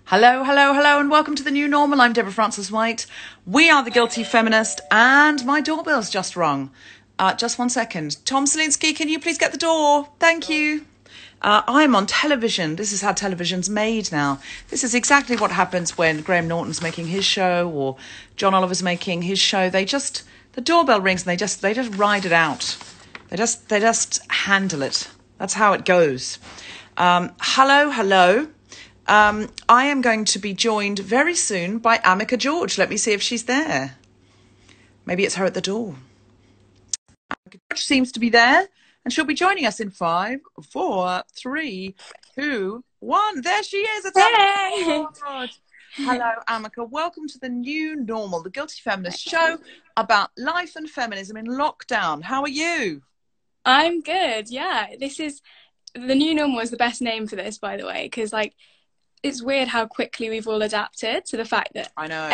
Hello, hello, hello, and welcome to the new normal. I'm Deborah Francis White. We are the Guilty Feminist, and my doorbell's just rung. Just 1 second. Tom Selinsky, can you please get the door? Thank you. I'm on television. This is how television's made now. This is exactly what happens when Graham Norton's making his show or John Oliver's making his show. The doorbell rings and they just ride it out. They just handle it. That's how it goes. Hello. I am going to be joined very soon by Amika George. Let me see if she's there. Maybe it's her at the door. Amika George seems to be there, and she'll be joining us in 5, 4, 3, 2, 1. There she is. It's Amika George. Hello, Amika. Welcome to the new normal, the Guilty Feminist show about life and feminism in lockdown. How are you? I'm good. Yeah, the new normal is the best name for this, by the way, because it's weird how quickly we've all adapted to the fact that I know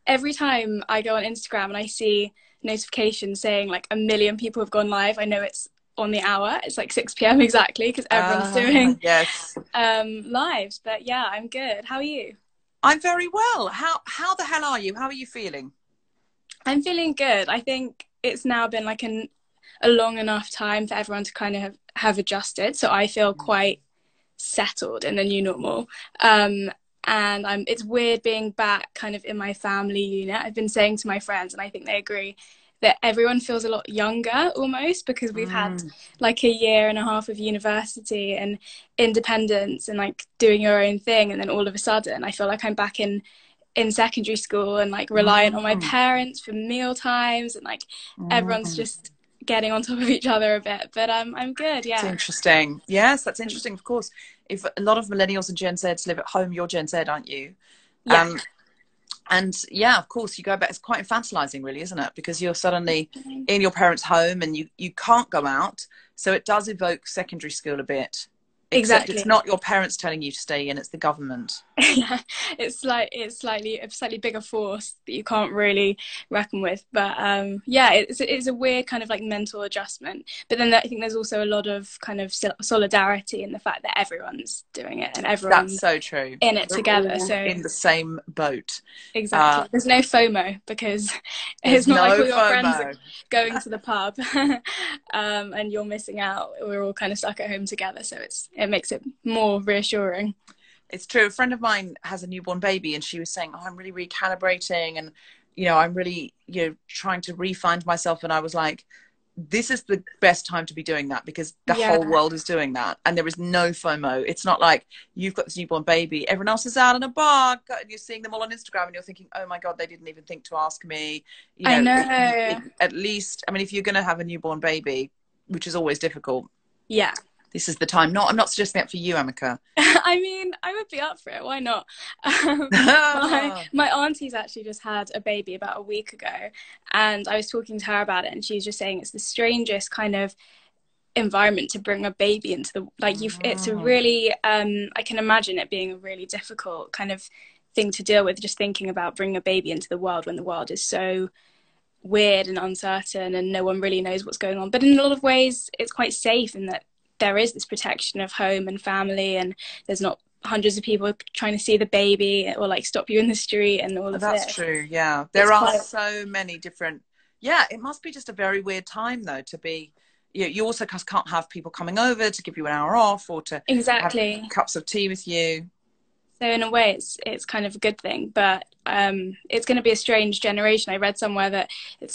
every time I go on Instagram and I see notifications saying like 1 million people have gone live, I know it's on the hour. It's like 6 p.m. exactly because everyone's doing lives. But yeah, I'm good. How are you? I'm very well. How the hell are you? How are you feeling? I'm feeling good. I think it's now been like a long enough time for everyone to kind of have adjusted. So I feel quite settled in the new normal. And it's weird being back kind of in my family unit. I've been saying to my friends, and I think they agree, that everyone feels a lot younger almost because we've had like a year and a half of university and independence and like doing your own thing, and then all of a sudden I feel like I'm back in secondary school and like reliant on my parents for meal times, and like everyone's just getting on top of each other a bit. But I'm good. Yeah, it's interesting. Yes, that's interesting. Of course, if a lot of millennials and Gen Zs live at home, you're Gen Z, aren't you? Yeah. And yeah, of course, you go back. It's quite infantilizing, really, isn't it? Because you're suddenly in your parents' home and you can't go out. So it does evoke secondary school a bit. Except it's not your parents telling you to stay in, it's the government. Yeah, it's slightly a bigger force that you can't really reckon with. But yeah, it's a weird kind of like mental adjustment. But then I think there's also a lot of kind of solidarity in the fact that everyone's doing it and everyone's so true in it together. So in the same boat. Exactly. There's no FOMO because it's not like all your friends are going to the pub and you're missing out. We're all kind of stuck at home together, so it makes it more reassuring. It's true. A friend of mine has a newborn baby, and she was saying, I'm really recalibrating, and I'm really trying to re-find myself. And I was like, this is the best time to be doing that, because the whole world is doing that, and there is no FOMO. It's not like you've got this newborn baby, everyone else is out in a bar, and you're seeing them all on Instagram, and you're thinking, oh my God, they didn't even think to ask me. I know. At least, I mean, if you're going to have a newborn baby, which is always difficult. Yeah. This is the time. I'm not suggesting that for you, Amika. I mean, I would be up for it. Why not? My auntie's actually just had a baby about a week ago, and I was talking to her about it, and she was just saying it's the strangest kind of environment to bring a baby into the it's a really I can imagine it being a really difficult kind of thing to deal with, just thinking about bringing a baby into the world when the world is so weird and uncertain and no one really knows what's going on. But in a lot of ways it's quite safe in that there is this protection of home and family, and there's not hundreds of people trying to see the baby or like stop you in the street and all of That's this. True. Yeah, there are so many different. Yeah, it must be just a very weird time though to be. You also can't have people coming over to give you an hour off or to have cups of tea with you. So in a way, it's kind of a good thing, but it's going to be a strange generation. I read somewhere that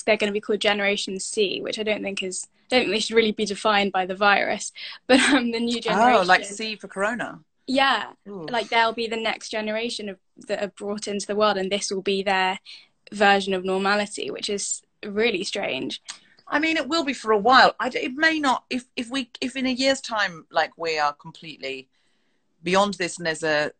they're going to be called Generation C, which I don't think they should really be defined by the virus. But the new generation. Oh, like C for Corona. Yeah, Ooh. Like they'll be the next generation that are brought into the world, and this will be their version of normality, which is really strange. I mean, it will be for a while. It may not. If in a year's time, like we are completely beyond this, and there's a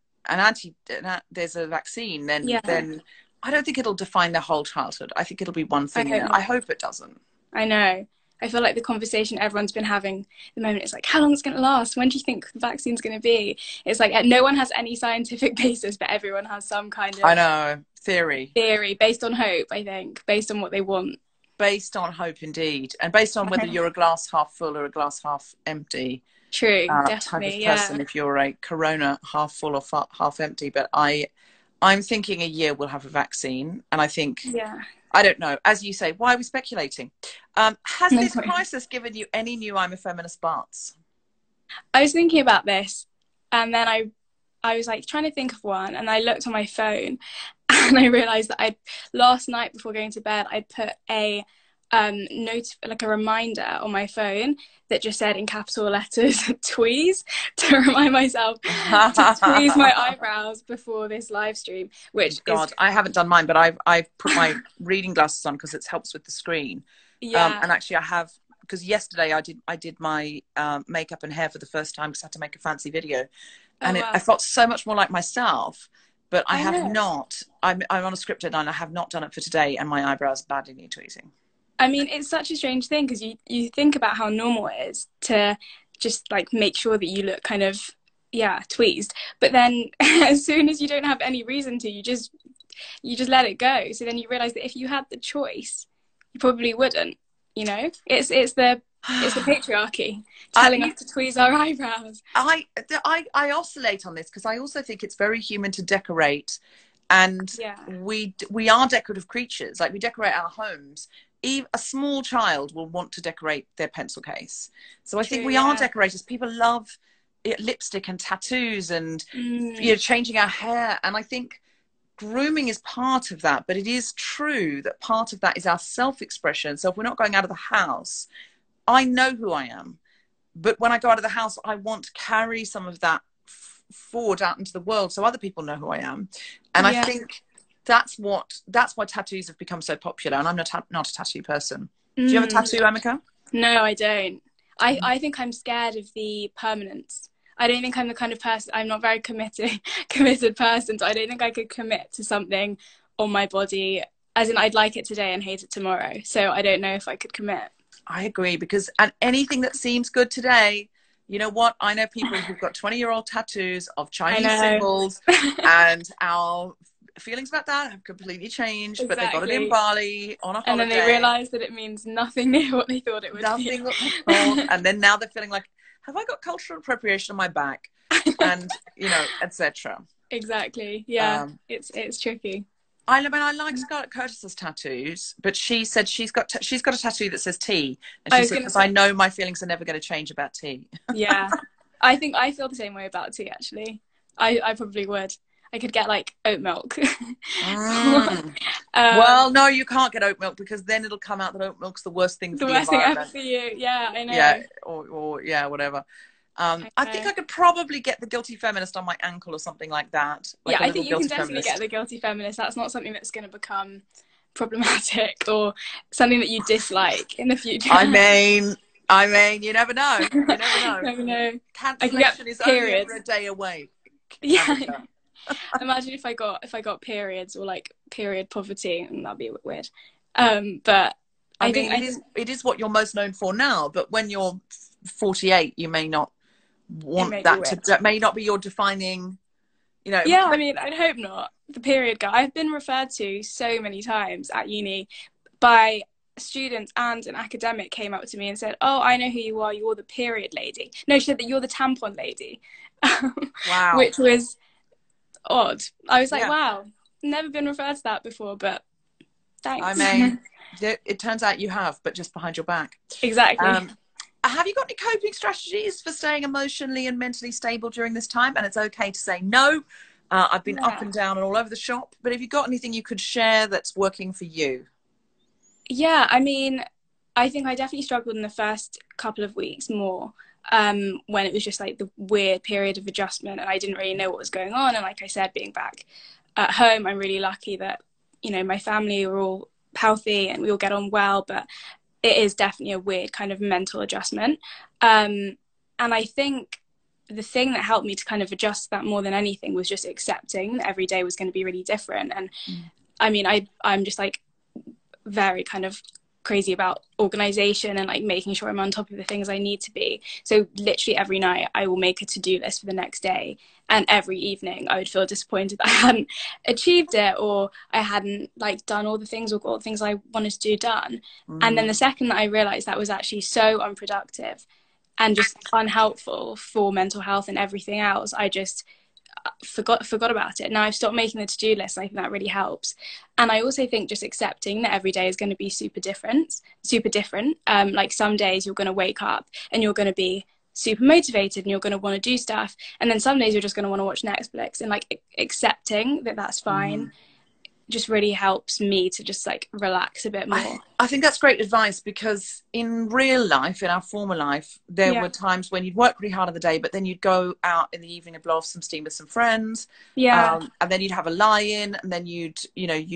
vaccine, then I don't think it'll define their whole childhood. I think it'll be one thing. I hope it doesn't. I know. I feel like the conversation everyone's been having at the moment is like, how long is it going to last? When do you think the vaccine's going to be? It's like no one has any scientific basis, but everyone has some kind of theory based on hope, I think, based on what they want. Based on hope, indeed. And based on whether you're a glass half full or a glass half empty. True, type of definitely, person yeah. if you're a Corona half full or half empty. But I'm thinking a year we'll have a vaccine, and I think, Yeah. I don't know. As you say, why are we speculating? Has No this point. crisis given you any new I'm a feminist parts? I was thinking about this, and then I was like trying to think of one, and I looked on my phone, and I realized that I last night before going to bed I'd put a note, like a reminder on my phone that just said in capital letters tweeze, to remind myself to tweeze my eyebrows before this live stream, which is, God, I haven't done mine, but I've put my reading glasses on because it helps with the screen. yeah. And actually, I have, because yesterday I did my makeup and hair for the first time because I had to make a fancy video, Oh and wow. I felt so much more like myself. But I I have know. not. I'm on a scripted and I have not done it for today, and my eyebrows badly need tweezing. I mean, it's such a strange thing because you think about how normal it is to just like make sure that you look kind of, yeah, tweezed. But then as soon as you don't have any reason to, you just let it go. So then you realize that if you had the choice, you probably wouldn't. You know, it's the patriarchy telling us to tweeze our eyebrows. I oscillate on this because I also think it's very human to decorate, and Yeah. we are decorative creatures. Like, we decorate our homes. Even a small child will want to decorate their pencil case. So I think we are decorators. People love lipstick and tattoos and changing our hair. And I think grooming is part of that. But it is true that part of that is our self-expression. So if we're not going out of the house, I know who I am. But when I go out of the house, I want to carry some of that forward out into the world so other people know who I am. And I think that's why tattoos have become so popular. And I'm not a tattoo person. Do you have a tattoo, Amika? No, I don't. I think I'm scared of the permanence. I don't think I'm the kind of person, I'm not very committed person, so I don't think I could commit to something on my body, as in I'd like it today and hate it tomorrow. So I don't know if I could commit. I agree, because anything that seems good today, you know what? I know people who've got 20-year-old tattoos of Chinese symbols, and our feelings about that have completely changed. Exactly. But they got it in Bali on a holiday. And then they realised that it means nothing near what they thought it would be. Nothing what they thought. And then now they're feeling like, have I got cultural appropriation on my back? And, etc. Exactly. Yeah, it's tricky. I mean, I like Scarlett Curtis's tattoos, but she said she's got a tattoo that says tea, and she said, because I know my feelings are never going to change about tea. Yeah, I think I feel the same way about tea. Actually, I probably would. I could get like oat milk. Well, no, you can't get oat milk, because then it'll come out that oat milk's the worst thing for the environment. Ever for you. Yeah, I know. Yeah, or whatever. I think I could probably get the Guilty Feminist on my ankle or something like that. Like I think you can definitely get the Guilty Feminist. That's not something that's going to become problematic or something that you dislike in the future. I mean, you never know. You never know. Cancellation is only ever a day away. Yeah. Imagine if I got periods or like period poverty, and that'd be a bit weird. But I think it is what you're most known for now. But when you're 48, you may not want that may not be your defining, Yeah, I mean, I'd hope not. The period guy. I've been referred to so many times at uni by students, and an academic came up to me and said, "Oh, I know who you are. You're the period lady." No, she said that you're the tampon lady. Wow. Which was odd. I was like, wow, never been referred to that before, but thanks. I mean, it turns out you have, but just behind your back. Exactly. Have you got any coping strategies for staying emotionally and mentally stable during this time? And it's okay to say no. I've been up and down and all over the shop, but have you got anything you could share that's working for you? Yeah, I mean, I think I definitely struggled in the first couple of weeks more, when it was just like the weird period of adjustment and I didn't really know what was going on. And like I said, being back at home, I'm really lucky that, my family are all healthy and we all get on well, but it is definitely a weird kind of mental adjustment. And I think the thing that helped me to kind of adjust that more than anything was just accepting that every day was going to be really different. And I mean, I'm just like very kind of crazy about organization and like making sure I'm on top of the things I need to be. So literally every night I will make a to-do list for the next day, and every evening I would feel disappointed that I hadn't achieved it, or I hadn't like done all the things, or got all the things I wanted to do done. And then the second that I realized that was actually so unproductive, and just unhelpful for mental health and everything else, I just forgot about it. Now I've stopped making the to-do list. I think that really helps. And I also think just accepting that every day is going to be super different. Like some days you're going to wake up and you're going to be super motivated and you're going to want to do stuff, and then some days you're just going to want to watch Netflix, and like accepting that that's fine just really helps me to just like relax a bit more. I think that's great advice, because in real life, in our former life, there were times when you'd work really hard in the day, but then you'd go out in the evening and blow off some steam with some friends. And then you'd have a lie-in, and then you'd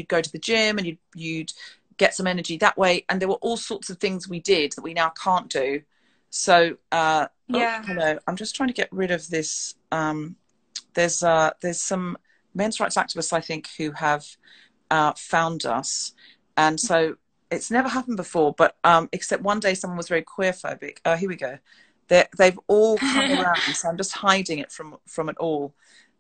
go to the gym, and you'd get some energy that way. And there were all sorts of things we did that we now can't do. So, hello. I'm just trying to get rid of this. There's some men's rights activists, I think, who have found us, and so it's never happened before, but except one day someone was very queerphobic. Here we go. They've all come around, so I'm just hiding it from it all.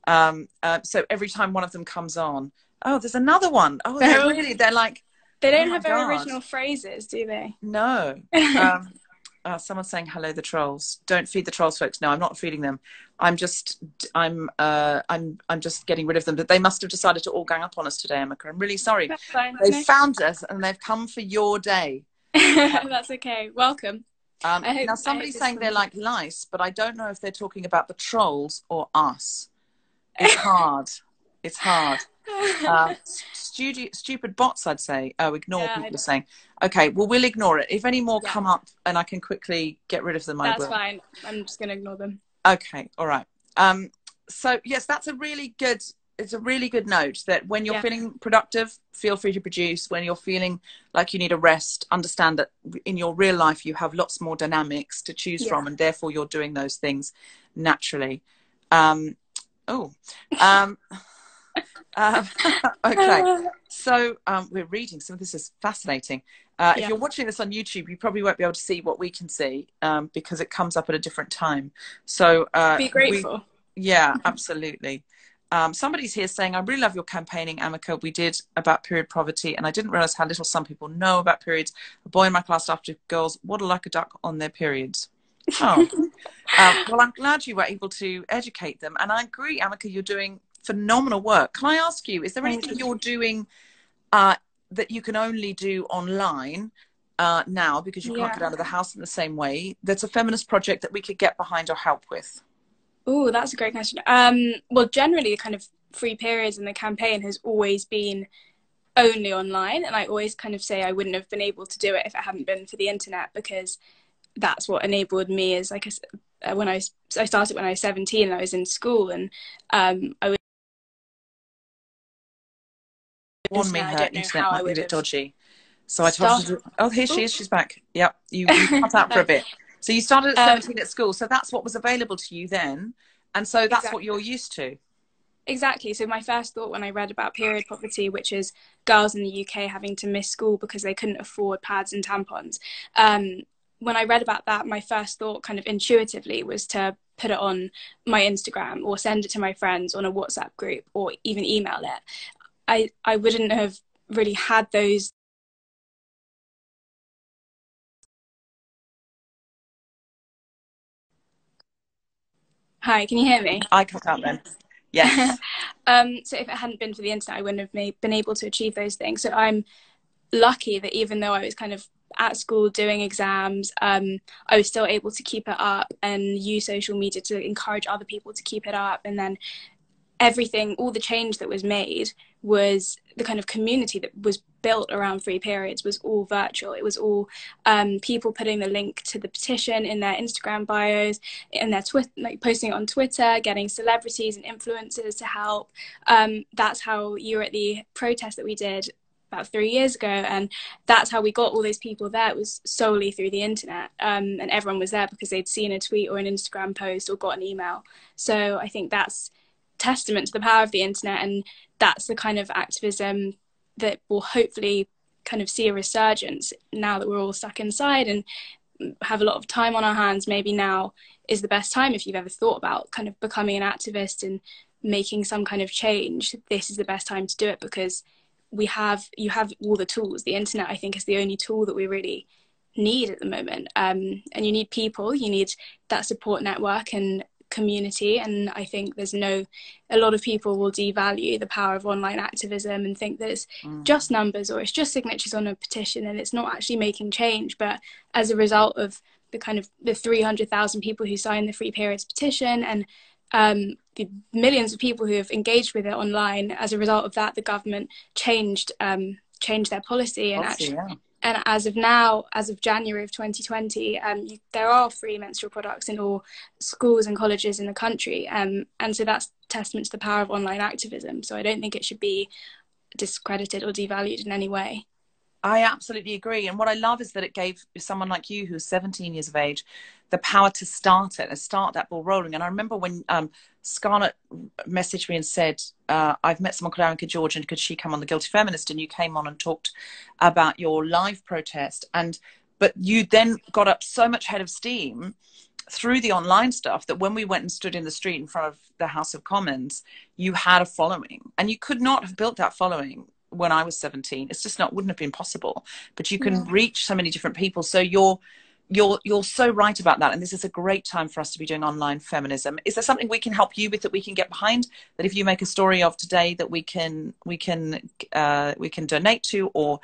So every time one of them comes on, there's another one. They're like, they don't have very original phrases, do they? No. Someone's saying, hello, the trolls. Don't feed the trolls, folks. No, I'm not feeding them. I'm just getting rid of them. But they must have decided to all gang up on us today, Amika. I'm really sorry. That's fine. They found us and they've come for your day. That's okay. Welcome. Now somebody's saying they're like lice, but I don't know if they're talking about the trolls or us. It's hard. It's hard. Stupid bots, I'd say. Ignore, people are saying. Okay, well, we'll ignore it. If any more come up and I can quickly get rid of them, I will. That's fine. I'm just going to ignore them. Okay, all right. So, yes, it's a really good note that when you're feeling productive, feel free to produce. When you're feeling like you need a rest, understand that in your real life you have lots more dynamics to choose from, and therefore you're doing those things naturally. Okay, so we're reading. Some of this is fascinating. If you're watching this on YouTube, you probably won't be able to see what we can see because it comes up at a different time. So be grateful. Absolutely. Somebody's here saying, I really love your campaigning, Amika. We did about period poverty, and I didn't realize how little some people know about periods. A boy in my class after girls waddle like a duck on their periods. Well, I'm glad you were able to educate them. And I agree, Amika, you're doing phenomenal work. Can I ask you, is there anything you're doing that you can only do online now because you can't get out of the house in the same way, that's a feminist project that we could get behind or help with? Oh, that's a great question. Well, generally the kind of free periods in the campaign has always been only online, and I always kind of say I wouldn't have been able to do it if it hadn't been for the internet, because that's what enabled me. Is like I started when I was 17 and I was in school, and I was warn me, her internet might be a bit dodgy. So I told her, oh, here she is, she's back. Yep, you cut out for a bit. So you started at 17 at school, so that's what was available to you then, and so that's what you're used to. Exactly. So my first thought when I read about period poverty, which is girls in the UK having to miss school because they couldn't afford pads and tampons, when I read about that, my first thought kind of intuitively was to put it on my Instagram or send it to my friends on a WhatsApp group or even email it. I wouldn't have really had those. Hi, can you hear me? I cut out then. Yes. So if it hadn't been for the internet, I wouldn't have been able to achieve those things. So I'm lucky that even though I was kind of at school doing exams, I was still able to keep it up and use social media to encourage other people to keep it up. And then everything, all the change that was made, was the kind of community that was built around free periods was all virtual. It was all people putting the link to the petition in their Instagram bios, in their Twitter, like posting it on Twitter, getting celebrities and influencers to help. That's how you were at the protest that we did about 3 years ago, and that's how we got all those people there. It was solely through the internet, and everyone was there because they'd seen a tweet or an Instagram post or got an email. So I think that's testament to the power of the internet, and that's the kind of activism that will hopefully kind of see a resurgence now that we're all stuck inside and have a lot of time on our hands. Maybe now is the best time, if you've ever thought about kind of becoming an activist and making some kind of change. This is the best time to do it, because you have all the tools. The internet, I think, is the only tool that we really need at the moment. And you need people, you need that support network and community. And I think a lot of people will devalue the power of online activism and think that it's just numbers or it's just signatures on a petition and it's not actually making change. But as a result of the 300,000 people who signed the Free Periods petition and the millions of people who have engaged with it online, as a result of that, the government changed their policy. And as of now, as of January of 2020, there are free menstrual products in all schools and colleges in the country. And so that's testament to the power of online activism. So I don't think it should be discredited or devalued in any way. I absolutely agree. And what I love is that it gave someone like you, who's 17 years of age, the power to start it and start that ball rolling. And I remember when Scarlett messaged me and said, I've met someone called Amika George, and could she come on The Guilty Feminist? And you came on and talked about your live protest. But you then got up so much head of steam through the online stuff that when we went and stood in the street in front of the House of Commons, you had a following. And you could not have built that following when I was 17. It's just wouldn't have been possible. But you can reach so many different people. So you're so right about that. And this is a great time for us to be doing online feminism. Is there something we can help you with, that we can get behind, that if you make a story of today, that we can donate to, or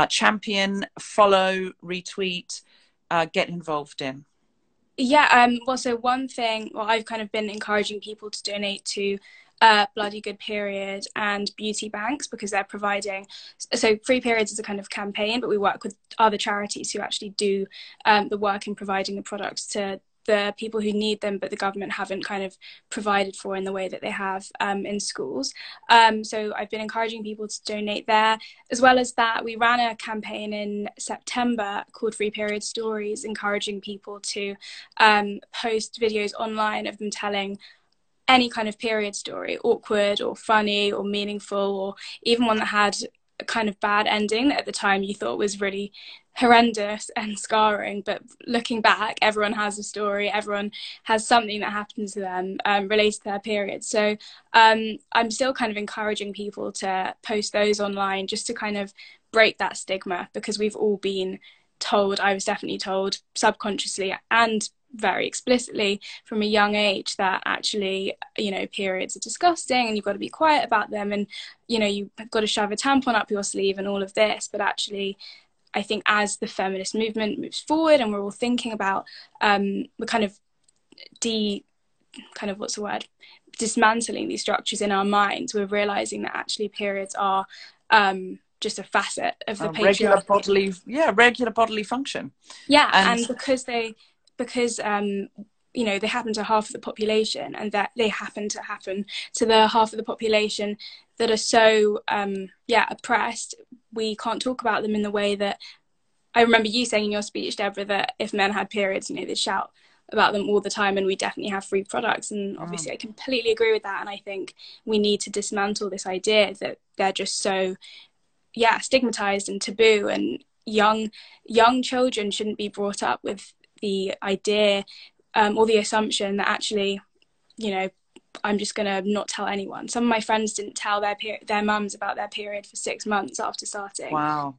champion, follow, retweet, get involved in? Yeah. Well, so one thing, I've kind of been encouraging people to donate to Bloody Good Period and beauty banks, because they're providing, so Free Periods is a kind of campaign, but we work with other charities who actually do the work in providing the products to the people who need them, but the government haven't kind of provided for in the way that they have in schools. So I've been encouraging people to donate there. As well as that, we ran a campaign in September called Free Period Stories, encouraging people to post videos online of them telling any kind of period story, awkward or funny or meaningful, or even one that had a kind of bad ending that at the time you thought was really horrendous and scarring. But looking back, everyone has a story, everyone has something that happened to them related to their period. So I'm still kind of encouraging people to post those online, just to kind of break that stigma, because we've all been told, I was definitely told subconsciously and very explicitly from a young age, that actually, periods are disgusting and you've got to be quiet about them, and you've got to shove a tampon up your sleeve and all of this. But actually, I think as the feminist movement moves forward and we're all thinking about we're dismantling these structures in our minds, we're realizing that actually periods are just a facet of the regular bodily function. Yeah, and because they happen to half of the population, and that they happen to the half of the population that are so oppressed, we can't talk about them in the way that I remember you saying in your speech, Deborah, that if men had periods, they'd shout about them all the time, and we definitely have free products. And obviously I completely agree with that, and I think we need to dismantle this idea that they're just so stigmatized and taboo, and young children shouldn't be brought up with the idea or the assumption that actually, I'm just going to not tell anyone. Some of my friends didn't tell their mums about their period for 6 months after starting. Wow.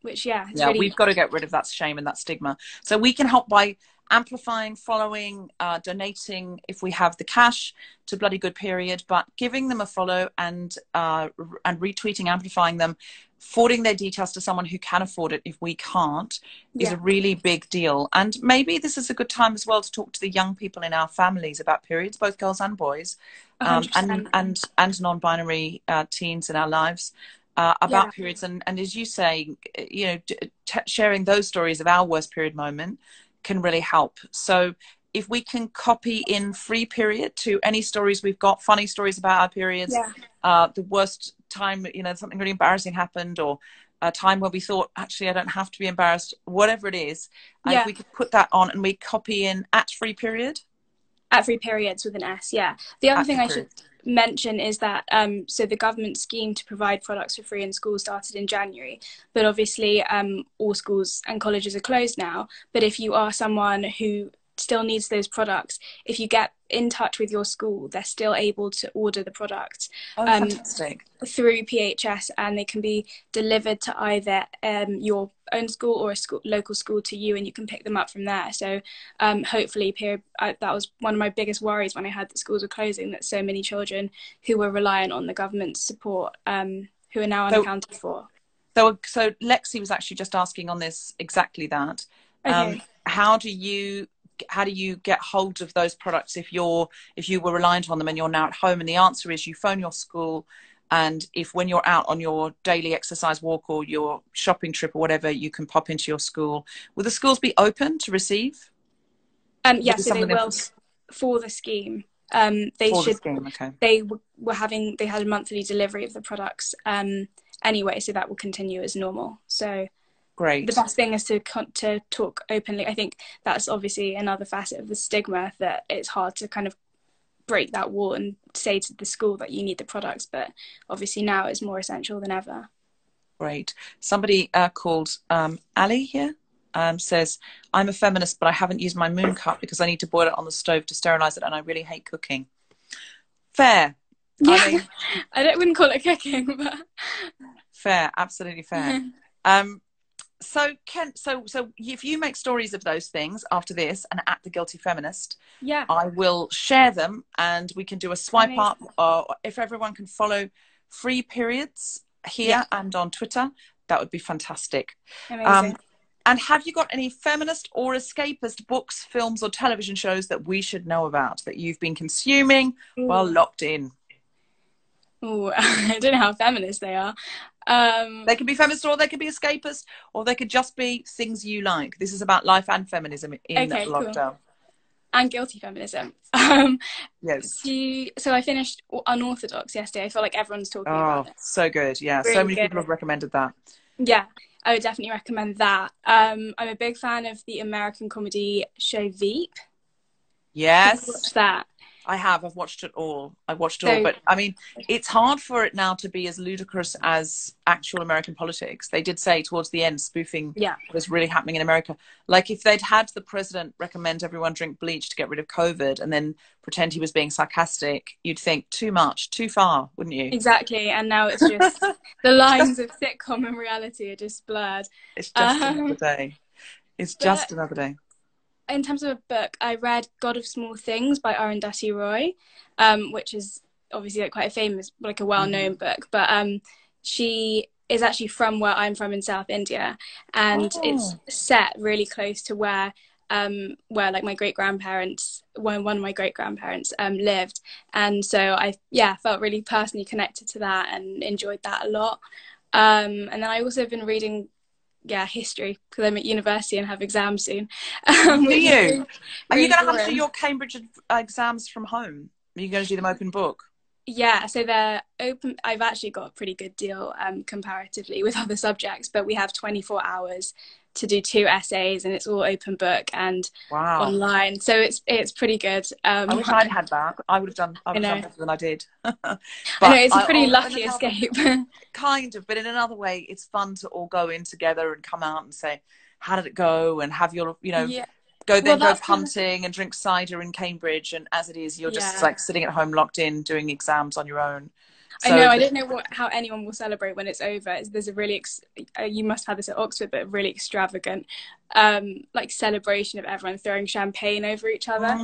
Which, really... we've got to get rid of that shame and that stigma. So we can help by amplifying, following, donating if we have the cash to Bloody Good Period, but giving them a follow and retweeting, amplifying them, forwarding their details to someone who can afford it if we can't, is a really big deal. And maybe this is a good time as well to talk to the young people in our families about periods, both girls and boys, and non-binary teens in our lives, about periods. And as you say, sharing those stories of our worst period moment can really help. So if we can copy in Free Period to any stories we've got, funny stories about our periods, the worst time, something really embarrassing happened, or a time where we thought, actually, I don't have to be embarrassed, whatever it is, if we could put that on and we copy in at Free Period. At Free Periods with an S, The other thing I should mention is that so the government scheme to provide products for free in schools started in January, but obviously all schools and colleges are closed now. But if you are someone who still needs those products, if you get in touch with your school, they're still able to order the products fantastic. through PHS, and they can be delivered to either your own school or a local school to you, and you can pick them up from there. So hopefully that was one of my biggest worries when I heard that schools were closing, that so many children who were reliant on the government's support who are now unaccounted for. So Lexi was actually just asking on this, exactly that. Okay. How do you get hold of those products if you were reliant on them and you're now at home? And the answer is you phone your school, and if when you're out on your daily exercise walk or your shopping trip or whatever, you can pop into your school. Will the schools be open to receive? Yes, so they will for the scheme. They had a monthly delivery of the products anyway, so that will continue as normal. So great. The best thing is to talk openly. I think that's obviously another facet of the stigma, that it's hard to kind of break that wall and say to the school that you need the products, but obviously now it's more essential than ever. Great. Somebody called Ali here says, I'm a feminist, but I haven't used my moon cup because I need to boil it on the stove to sterilize it, and I really hate cooking. Fair. Yeah, I wouldn't call it cooking, but fair, absolutely fair. So if you make stories of those things after this and at The Guilty Feminist, I will share them, and we can do a swipe up, or if everyone can follow Free Periods here and on Twitter, that would be fantastic. Amazing. And have you got any feminist or escapist books, films or television shows that we should know about that you've been consuming while locked in? Oh, I don't know how feminist they are. They can be feminist, or they could be escapist, or they could just be things you like. This is about life and feminism in lockdown. Cool. And guilty feminism. Yes. So I finished Unorthodox yesterday. I feel like everyone's talking about it. So good. Yeah, really so many people have recommended that. Yeah, I would definitely recommend that. I'm a big fan of the American comedy show Veep. Yes. Have you watched that? I have. I've watched it all. But I mean, it's hard for it now to be as ludicrous as actual American politics. They did say towards the end, spoofing was really happening in America. Like if they'd had the president recommend everyone drink bleach to get rid of COVID and then pretend he was being sarcastic, you'd think too much, too far, wouldn't you? Exactly. And now it's just the lines of sitcom and reality are just blurred. It's just another day. It's just another day. In terms of a book, I read God of Small Things by Arundhati Roy, which is obviously like quite a famous, like a well-known book. But she is actually from where I'm from in South India, and it's set really close to where like my great-grandparents, one of my great-grandparents lived. And so I felt really personally connected to that and enjoyed that a lot. And then I also have been reading history, because I'm at university and have exams soon. Do you? Are you going to have to do your Cambridge exams from home? Are you going to do them open book? Yeah, so they're open. I've actually got a pretty good deal comparatively with other subjects, but we have 24 hours to do 2 essays, and it's all open book and online, so it's pretty good. I wish I'd had that. I would have done better than I did. But I know, it's a pretty lucky escape. Kind of, but in another way, it's fun to all go in together and come out and say, how did it go, and have your, go punting and drink cider in Cambridge, and as it is, you're just like sitting at home locked in doing exams on your own. So, I know, I don't know how anyone will celebrate when it's over. There's a really, you must have this at Oxford, but a really extravagant like celebration of everyone throwing champagne over each other,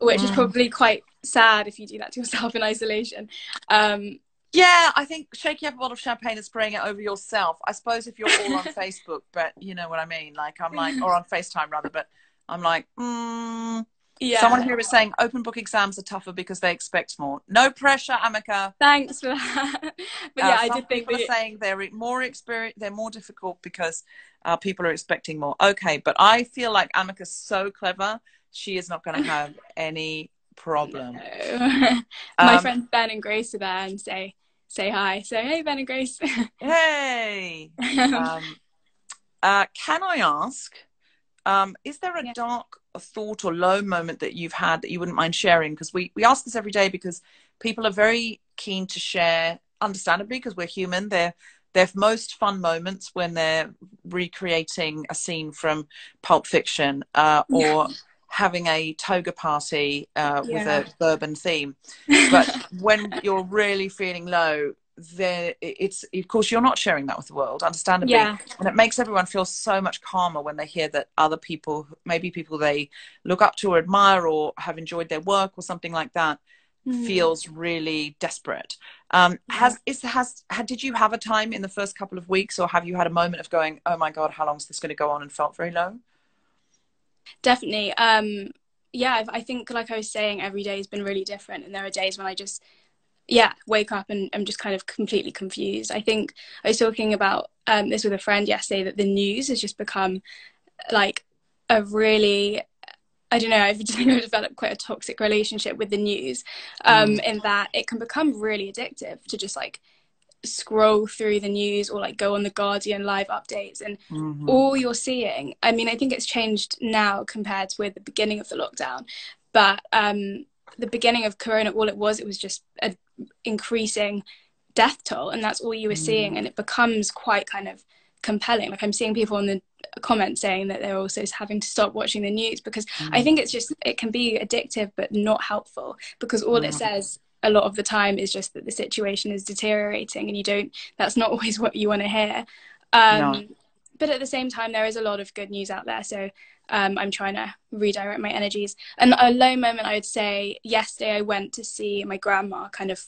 which is probably quite sad if you do that to yourself in isolation. Yeah, I think shaking up a bottle of champagne and spraying it over yourself. I suppose if you're all on Facebook, but you know what I mean? Like, I'm like, or on FaceTime rather, but I'm like, Someone here is saying open book exams are tougher because they expect more. No pressure, Amika. Thanks for that. But I did think people are saying they're more difficult because people are expecting more. Okay, but I feel like Amika's so clever, she is not going to have any problem. No. My friends Ben and Grace are there and say hi. Say, hey, Ben and Grace. Hey. Can I ask, is there a dark thought or low moment that you've had that you wouldn't mind sharing? Because we ask this every day because people are very keen to share, understandably, because we're human. Their most fun moments when they're recreating a scene from Pulp Fiction or having a toga party with a bourbon theme. But when you're really feeling low, then it's, of course, you're not sharing that with the world, understandably. Yeah. And it makes everyone feel so much calmer when they hear that other people, maybe people they look up to or admire or have enjoyed their work or something like that, feels really desperate. Did you have a time in the first couple of weeks, or have you had a moment of going, oh my God, how long is this going to go on, and felt very low? Definitely. Yeah, I think, like I was saying, every day has been really different, and there are days when I just wake up and I'm just kind of completely confused. I think I was talking about this with a friend yesterday, that the news has just become like a really, I don't know, I've developed quite a toxic relationship with the news, in that it can become really addictive to just like scroll through the news or like go on the Guardian live updates, and all you're seeing, I mean, I think it's changed now compared with the beginning of the lockdown, but the beginning of Corona, all it was just a increasing death toll, and that's all you were seeing, and it becomes quite kind of compelling. Like, I'm seeing people in the comments saying that they're also having to stop watching the news, because I think it can be addictive but not helpful, because all it says a lot of the time is just that the situation is deteriorating, and that's not always what you want to hear. No. But at the same time, there is a lot of good news out there, so I'm trying to redirect my energies. And a low moment, I would say, yesterday I went to see my grandma, kind of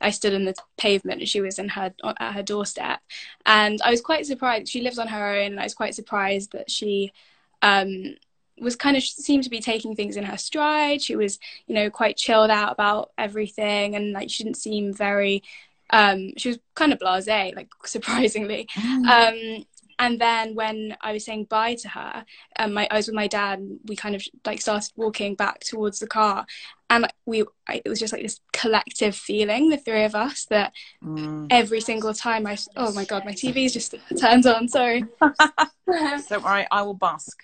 I stood on the pavement and she was at her doorstep, and I was quite surprised. She lives on her own, and I was quite surprised that she seemed to be taking things in her stride. She was, quite chilled out about everything, and like, she didn't seem very she was kind of blasé, like, surprisingly. And then when I was saying bye to her, I was with my dad, and we kind of like started walking back towards the car, and it was just like this collective feeling, the three of us, that every single time oh my God, my TV's just turned on, sorry. Don't worry, I will busk.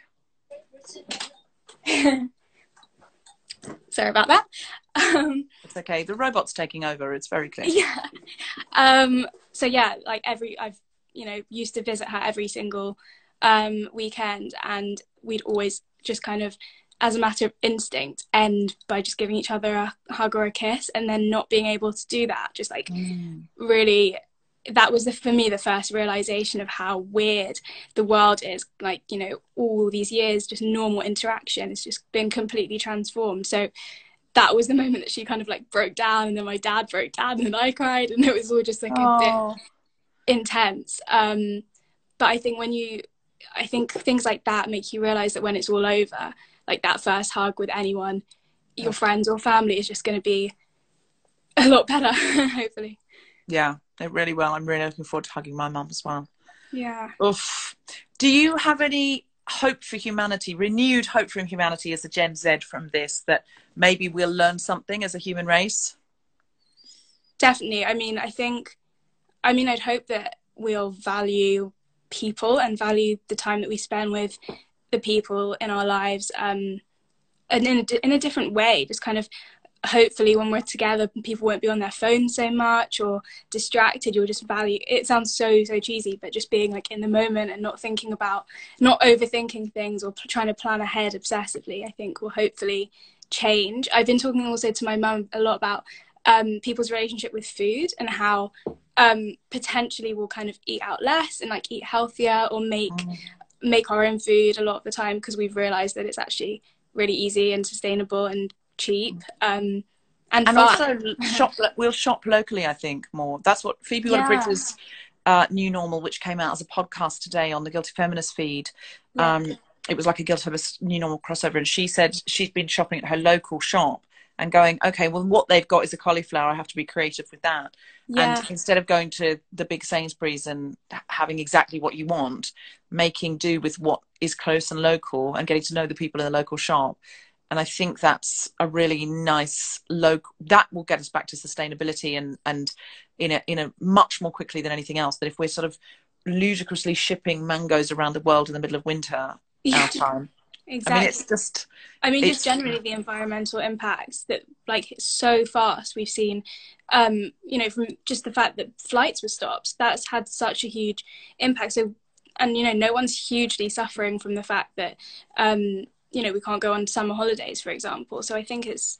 Sorry about that. It's okay, the robot's taking over, it's very clear. So yeah, like I've used to visit her every single weekend, and we'd always just kind of, as a matter of instinct, end by just giving each other a hug or a kiss, and then not being able to do that, just like really, that was for me the first realization of how weird the world is. Like, all these years, just normal interaction has just been completely transformed. So that was the moment that she kind of like broke down, and then my dad broke down, and then I cried, and it was all just like a bit intense. But I think I think things like that make you realize that when it's all over, like that first hug with anyone, your friends or family, is just going to be a lot better. Hopefully. Yeah, it really will. I'm really looking forward to hugging my mum as well. Yeah. Oof. Do you have any hope for humanity, renewed hope for humanity as a Gen Z from this, that maybe we'll learn something as a human race? Definitely. I'd hope that we'll value people and value the time that we spend with the people in our lives, and in a different way. Just kind of, hopefully when we're together, people won't be on their phones so much or distracted. You'll just value, it sounds so cheesy, but just being like in the moment and not overthinking things or trying to plan ahead obsessively, I think will hopefully change. I've been talking also to my mum a lot about people's relationship with food, and how potentially we'll kind of eat out less and like eat healthier, or make our own food a lot of the time, because we've realized that it's actually really easy and sustainable and cheap, and fun. Also we'll shop locally, I think, more. That's what Phoebe Waller-Bridge's New Normal, which came out as a podcast today on the Guilty Feminist feed, it was like a Guilty Feminist New Normal crossover, and she said she's been shopping at her local shop and going, okay, well, what they've got is a cauliflower, I have to be creative with that. And instead of going to the big Sainsbury's and having exactly what you want, making do with what is close and local, and getting to know the people in the local shop. And I think that's a really nice that will get us back to sustainability, and in a much more quickly than anything else. That if we're sort of ludicrously shipping mangoes around the world in the middle of winter, our time. Exactly. I mean, it's just... just generally the environmental impacts that, like, so fast we've seen, from just the fact that flights were stopped, that's had such a huge impact. So, and, no one's hugely suffering from the fact that, you know, we can't go on summer holidays, for example. So I think it's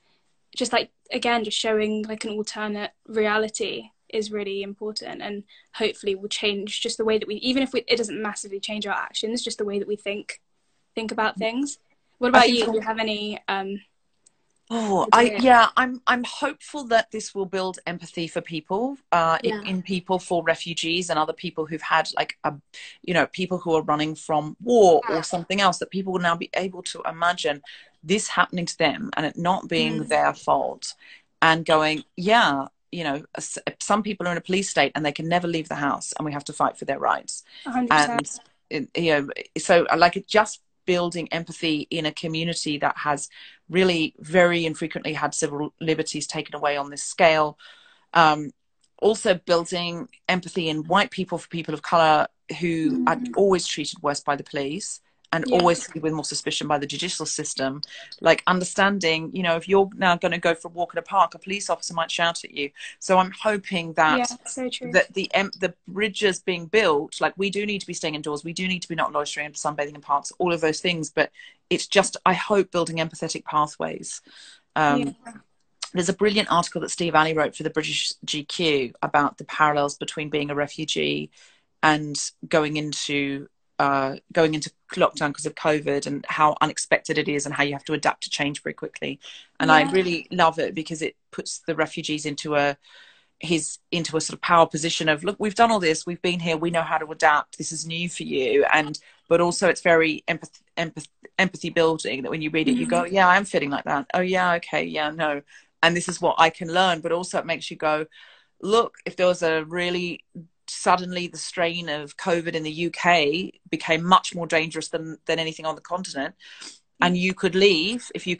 just like, again, just showing like an alternate reality is really important, and hopefully will change just the way that we, even if it doesn't massively change our actions, just the way that we think about things. What about you? Do you have any I'm hopeful that this will build empathy for people, in people, for refugees and other people who've had like people who are running from war or something else, that people will now be able to imagine this happening to them and it not being their fault, and going, some people are in a police state and they can never leave the house, and we have to fight for their rights. 100%. And so like it just building empathy in a community that has really very infrequently had civil liberties taken away on this scale. Also building empathy in white people for people of color who are always treated worse by the police and always with more suspicion by the judicial system. Like understanding, if you're now going to go for a walk in a park, a police officer might shout at you. So I'm hoping that so true. that the bridges being built, like we do need to be staying indoors, we do need to be not loitering and sunbathing in parks, all of those things, but it's just, I hope, building empathetic pathways. There's a brilliant article that Steve Alley wrote for the British GQ about the parallels between being a refugee and going into lockdown because of COVID, and how unexpected it is and how you have to adapt to change very quickly. And I really love it because it puts the refugees into a sort of power position of, look, we've done all this, we've been here, we know how to adapt, this is new for you. But also it's very empathy building, that when you read it you go, yeah, I'm feeling like that, oh yeah, okay, yeah, no, and this is what I can learn. But also it makes you go, look, if there was suddenly the strain of COVID in the UK became much more dangerous than anything on the continent, and you could leave, if you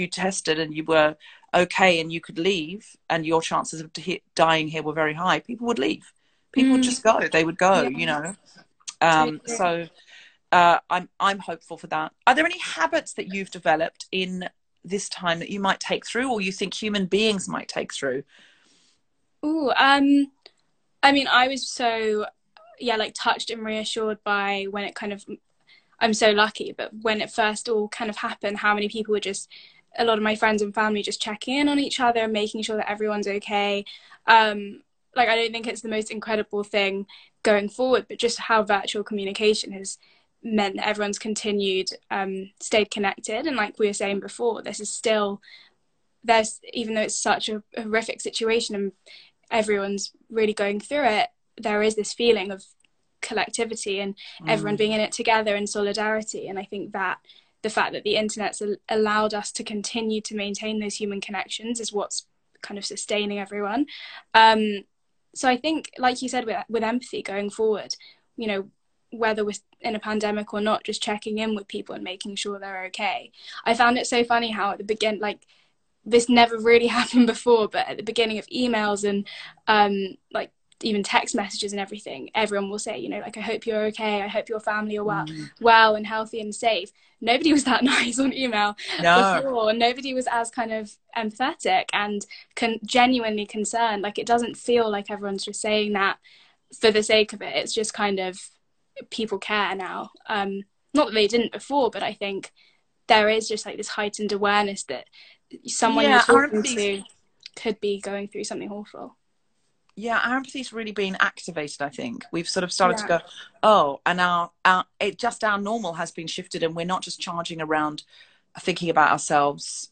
tested and you were okay and you could leave, and your chances of dying here were very high, people would leave. People would just go. They would go, So I'm hopeful for that. Are there any habits that you've developed in this time that you might take through, or you think human beings might take through? I mean, I was so, touched and reassured by when it kind of, I'm so lucky, but when it first all kind of happened, how many people were just, a lot of my friends and family just checking in on each other and making sure that everyone's okay. I don't think it's the most incredible thing going forward, but just how virtual communication has meant that everyone's stayed connected. And like we were saying before, even though it's such a horrific situation and everyone's really going through it, there is this feeling of collectivity and everyone being in it together in solidarity. And I think that the fact that the internet's allowed us to continue to maintain those human connections is what's kind of sustaining everyone. So I think, like you said, with empathy going forward, whether we're in a pandemic or not, just checking in with people and making sure they're okay. I found it so funny how at the beginning, this never really happened before, but at the beginning of emails and even text messages and everything, everyone will say, I hope you're okay, I hope your family are well and healthy and safe. Nobody was that nice on email before. Nobody was as kind of empathetic and genuinely concerned. Like, it doesn't feel like everyone's just saying that for the sake of it. It's just kind of, people care now. Not that they didn't before, but I think there is just like this heightened awareness that someone you're talking to could be going through something awful. Yeah, our empathy's really been activated, I think. We've sort of started to go, oh, and our normal has been shifted, and we're not just charging around thinking about ourselves.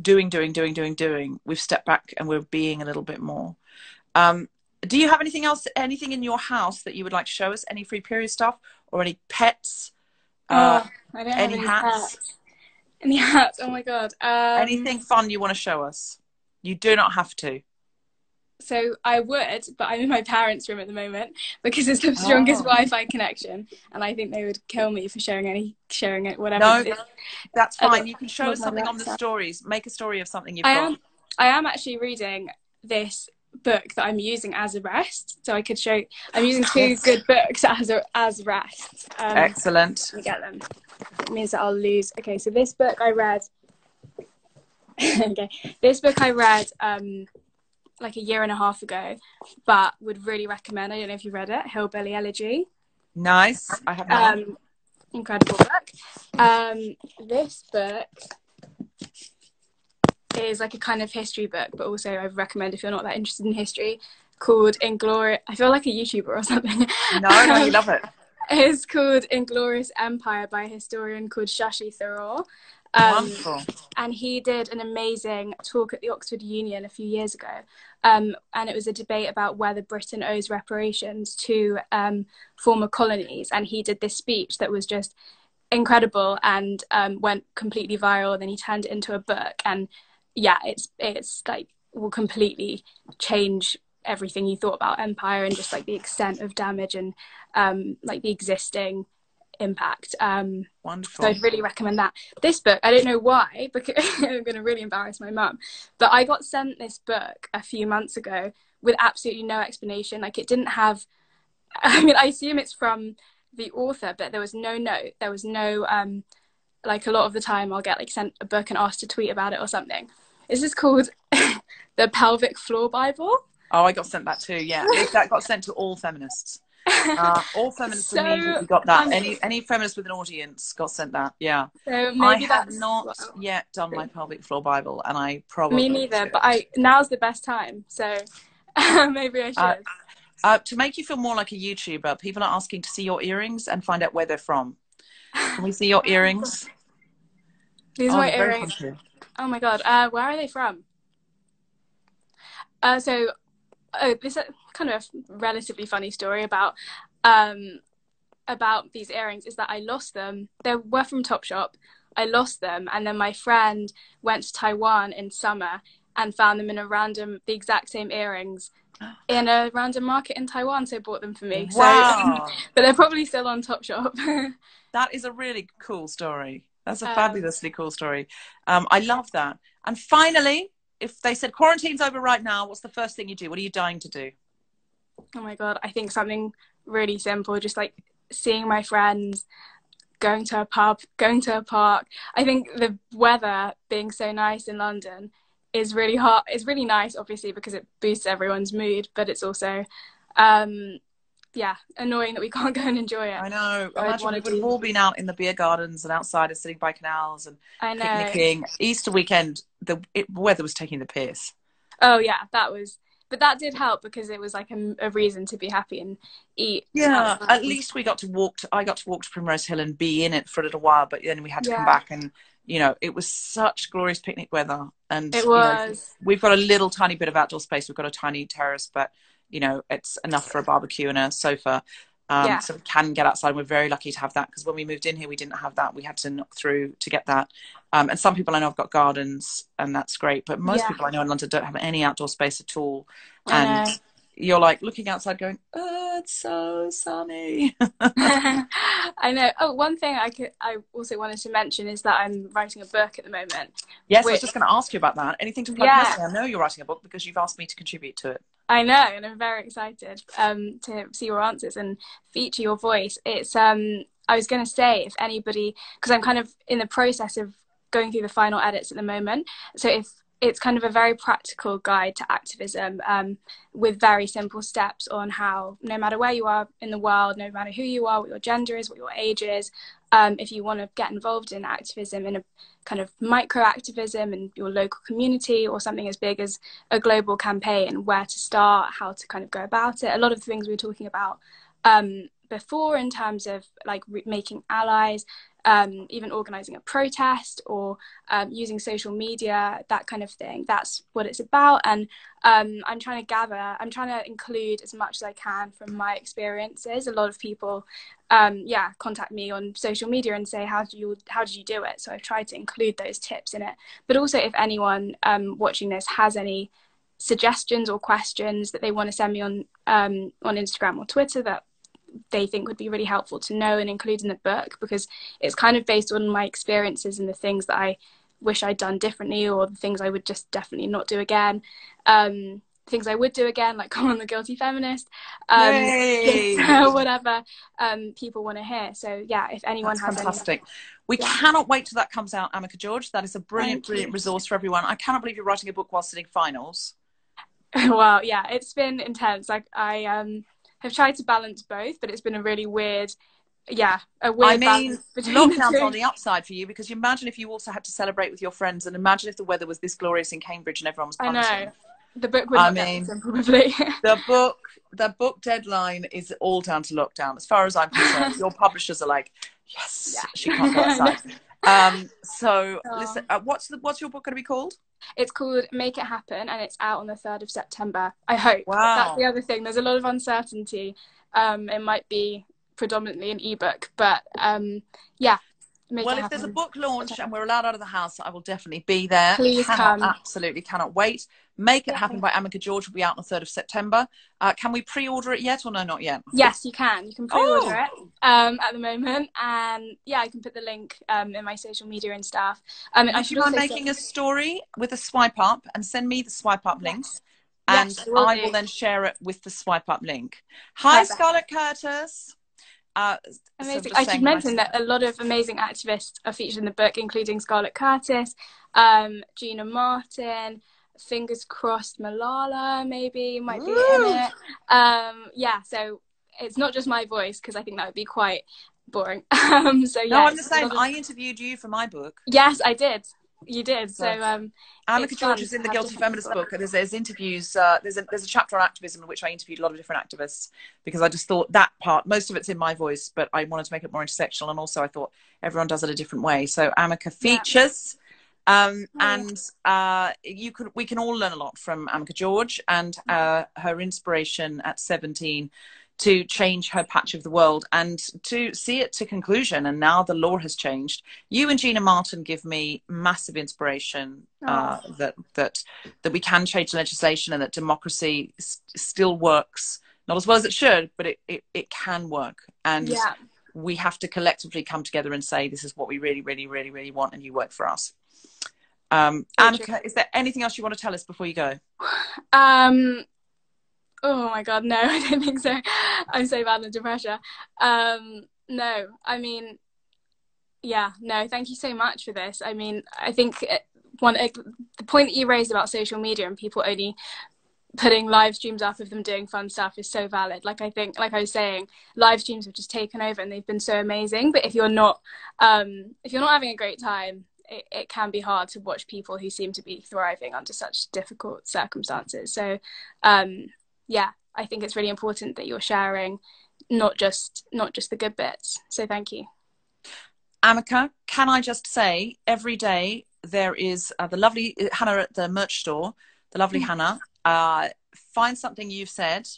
Doing. We've stepped back and we're being a little bit more. Do you have anything in your house that you would like to show us? Any free period stuff or any pets? I don't have any hats? pets. Any hats? Oh my God. Anything fun you want to show us? You do not have to. So I would, but I'm in my parents' room at the moment because it's the strongest Wi-Fi connection, and I think they would kill me for showing it, whatever. No, that's fine. You can show us something on the stories. Make a story of something you've got. I am actually reading this book that I'm using as a rest, so I could show. I'm using two good books as rest. Excellent. Let me get them. It means that I'll lose. Okay, so this book I read. Like a year and a half ago, but would really recommend. I don't know if you read it, Hillbilly Elegy. Nice. I have not. incredible book. This book is like a kind of history book, but also I recommend if you're not that interested in history, called Inglorious. I feel like a YouTuber or something. No, you love it. It's called Inglorious Empire by a historian called Shashi Tharoor. Wonderful. And he did an amazing talk at the Oxford Union a few years ago. And it was a debate about whether Britain owes reparations to former colonies. And he did this speech that was just incredible and went completely viral. Then he turned it into a book. And yeah, it's like will completely change everything you thought about empire and just like the extent of damage and like the existing impact. Wonderful. So I'd really recommend that. This book, I don't know why, because I'm going to really embarrass my mum, but I got sent this book a few months ago with absolutely no explanation. Like it didn't have, I mean, I assume it's from the author, but there was no note. There was no, like a lot of the time I'll get like sent a book and asked to tweet about it or something. This is called The Pelvic Floor Bible. Oh, I got sent that too, yeah. That got sent to all feminists. All feminists So immediately got that. Any feminist with an audience got sent that, yeah. So maybe I have that's not yet done my pelvic floor Bible, and I probably me neither, should. but now's the best time, so maybe I should. To make you feel more like a YouTuber, people are asking to see your earrings and find out where they're from. Can we see your earrings? These are my earrings. Oh my god, where are they from? This is kind of a relatively funny story about these earrings is that I lost them. They were from Topshop. I lost them, and then my friend went to Taiwan in summer and found them in the exact same earrings in a random market in Taiwan, so bought them for me. Wow. So, but they're probably still on Topshop. That is a really cool story. That's a fabulously cool story. I love that. And finally, if they said quarantine's over right now, what's the first thing you do? What are you dying to do? Oh my god, I think something really simple, just like seeing my friends, going to a pub, going to a park. I think the weather being so nice in London is really hard. It's really nice, obviously, because it boosts everyone's mood, but it's also annoying that we can't go and enjoy it. I know. Imagine we would have all been out in the beer gardens and outside and sitting by canals and picnicking. Easter weekend, the weather was taking the piss. Oh yeah, but that did help because it was like a reason to be happy and eat. Yeah, at least we got to walk. I got to walk to Primrose Hill and be in it for a little while, but then we had to come back and, it was such glorious picnic weather. And it was. We've got a little tiny bit of outdoor space. We've got a tiny terrace, but it's enough for a barbecue and a sofa. So we can get outside. We're very lucky to have that because when we moved in here, we didn't have that. We had to knock through to get that. And some people I know have got gardens, and that's great. But most people I know in London don't have any outdoor space at all. And you're like looking outside going, oh, it's so sunny. I know. Oh, one thing I also wanted to mention is that I'm writing a book at the moment. Yes, I was just going to ask you about that. Anything to plug? I know you're writing a book because you've asked me to contribute to it. I know, and I'm very excited to see your answers and feature your voice. It's I was going to say, if anybody, because I'm kind of in the process of going through the final edits at the moment, so if it's kind of a very practical guide to activism with very simple steps on how, no matter where you are in the world, no matter who you are, what your gender is, what your age is, if you want to get involved in activism, in a kind of micro activism in your local community or something as big as a global campaign, where to start, how to kind of go about it. A lot of the things we were talking about before in terms of like making allies, even organizing a protest or using social media, that kind of thing. That's what it's about. And I'm trying to include as much as I can from my experiences. A lot of people contact me on social media and say, how did you do it? So I've tried to include those tips in it. But also, if anyone watching this has any suggestions or questions that they want to send me on Instagram or Twitter that they think would be really helpful to know and include in the book, because it's kind of based on my experiences and the things that I wish I'd done differently, or the things I would just definitely not do again. Things I would do again, like come on The Guilty Feminist, whatever people want to hear. So yeah, if anyone has fantastic. We cannot wait till that comes out, Amika George. That is a brilliant resource for everyone. I cannot believe you're writing a book while sitting finals. Well, yeah, it's been intense. Like I have tried to balance both, but it's been a really weird yeah, a I weird mean, balance between the lockdown's two. on the upside for you, because you imagine if you also had to celebrate with your friends, and imagine if the weather was this glorious in Cambridge and everyone was I know. punting. The book would I not get mean, written, probably. the book deadline is all down to lockdown, as far as I'm concerned. Your publishers are like, yes, she can't go Yeah. outside. So listen, Oh. what's your book going to be called? It's called Make It Happen, and it's out on the 3rd of September. I hope. That's the Wow. other thing. There's a lot of uncertainty. It might be predominantly an ebook, but yeah, Make It Well, if there's a Happen. book launch and we're allowed out of the house, I will definitely be there. Please come. Absolutely cannot wait. Make It Yeah. Happen by Amika George will be out on the 3rd of September. Can we pre-order it yet, or no, not yet? Yes, you can. You can pre-order Oh, it at the moment, and yeah, I can put the link in my social media and stuff. I would should you mind also say, making a story with a swipe up and send me the swipe up link? yes, And yes, I will I do. will then share it with the swipe up link. Hi, Perfect. Scarlett Curtis. So Amazing. just I should saying mention that a lot of amazing activists are featured in the book, including Scarlett Curtis, Gina Martin, fingers crossed Malala maybe might be in Woo! it. Yeah, so it's not just my voice, because I think that would be quite boring. So No, yeah, I'm the it's a same. lot of... I interviewed you for my book. Yes, I did. You did. So Amika it's George fun is in to the have Guilty different Feminist people. book. There's interviews. There's a chapter on activism in which I interviewed a lot of different activists, because I just thought that part, most of it's in my voice, but I wanted to make it more intersectional, and also I thought everyone does it a different way. So Amika Yeah. features, and we can all learn a lot from Amika George and her inspiration at 17 to change her patch of the world and to see it to conclusion. And now the law has changed. You and Gina Martin give me massive inspiration, that we can change legislation, and that democracy still works, not as well as it should, but it can work. And Yeah. we have to collectively come together and say, this is what we really, really, really, really want, and you work for us. Amika, is there anything else you want to tell us before you go? Oh my God, no, I don't think so. I'm so bad under pressure. No, I mean, yeah, no, thank you so much for this. I mean, I think the point that you raised about social media and people only putting live streams up of them doing fun stuff is so valid. Like, I think, like I was saying, live streams have just taken over and they've been so amazing. But if you're not having a great time, it can be hard to watch people who seem to be thriving under such difficult circumstances. So, yeah, I think it's really important that you're sharing not just the good bits. So thank you. Amika, can I just say, every day there is the lovely Hannah at the merch store, the lovely Hannah, finds something you've said,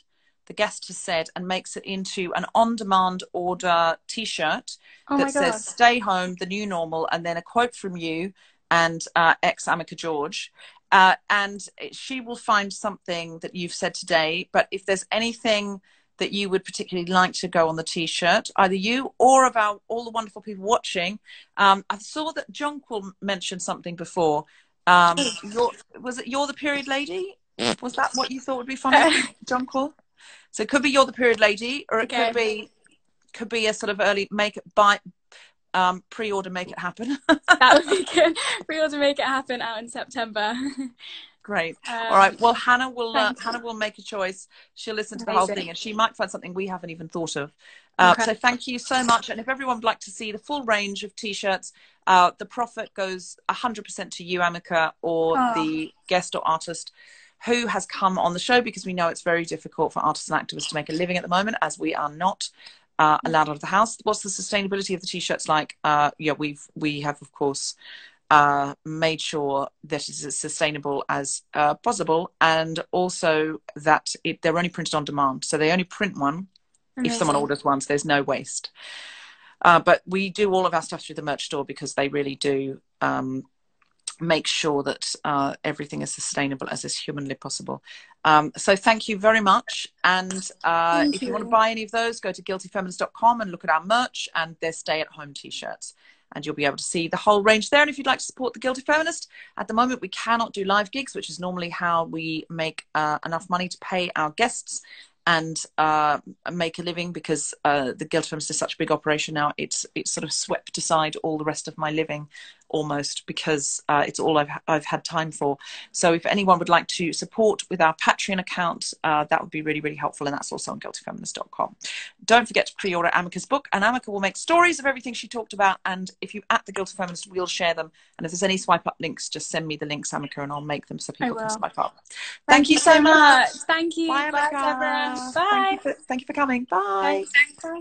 the guest has said, and makes it into an on-demand order t-shirt that says "Stay home, the new normal," and then a quote from you and ex Amika George. And she will find something that you've said today. But if there's anything that you would particularly like to go on the t-shirt, either you or about all the wonderful people watching, I saw that Jonquil mentioned something before. Was it "You're the Period Lady"? Was that what you thought would be funny, Jonquil? So it could be "You're the Period Lady," or it could be a sort of early pre-order "Make It Happen." That would be good. Pre-order "Make It Happen" out in September. Great. All right. Well, Hannah will make a choice. She'll listen to the whole thing, and she might find something we haven't even thought of. So thank you so much. And if everyone would like to see the full range of t-shirts, the profit goes 100% to you, Amika, or the guest or artist who has come on the show, because we know it's very difficult for artists and activists to make a living at the moment, as we are not allowed out of the house. What's the sustainability of the t-shirts like? We have, of course, made sure that it's as sustainable as possible, and also that they're only printed on demand. So they only print one. Amazing. If someone orders one, so there's no waste. But we do all of our stuff through the merch store, because they really do make sure that everything is sustainable as is humanly possible. So thank you very much. And if you want to buy any of those, go to guiltyfeminist.com and look at our merch and their stay-at-home t-shirts. And you'll be able to see the whole range there. And if you'd like to support the Guilty Feminist, at the moment we cannot do live gigs, which is normally how we make enough money to pay our guests and make a living, because the Guilty Feminist is such a big operation now. It's sort of swept aside all the rest of my living almost, because it's all I've had time for. So if anyone would like to support with our Patreon account, that would be really, really helpful. And that's also on guiltyfeminist.com. Don't forget to pre-order Amika's book, and Amika will make stories of everything she talked about. And if you at the Guilty Feminist, we'll share them. And if there's any swipe up links, just send me the links, Amika, and I'll make them so people can swipe up. Thank you so much. Thank you. Bye, Bye, Amika. Deborah. Bye. Thank you for coming. Bye. Bye.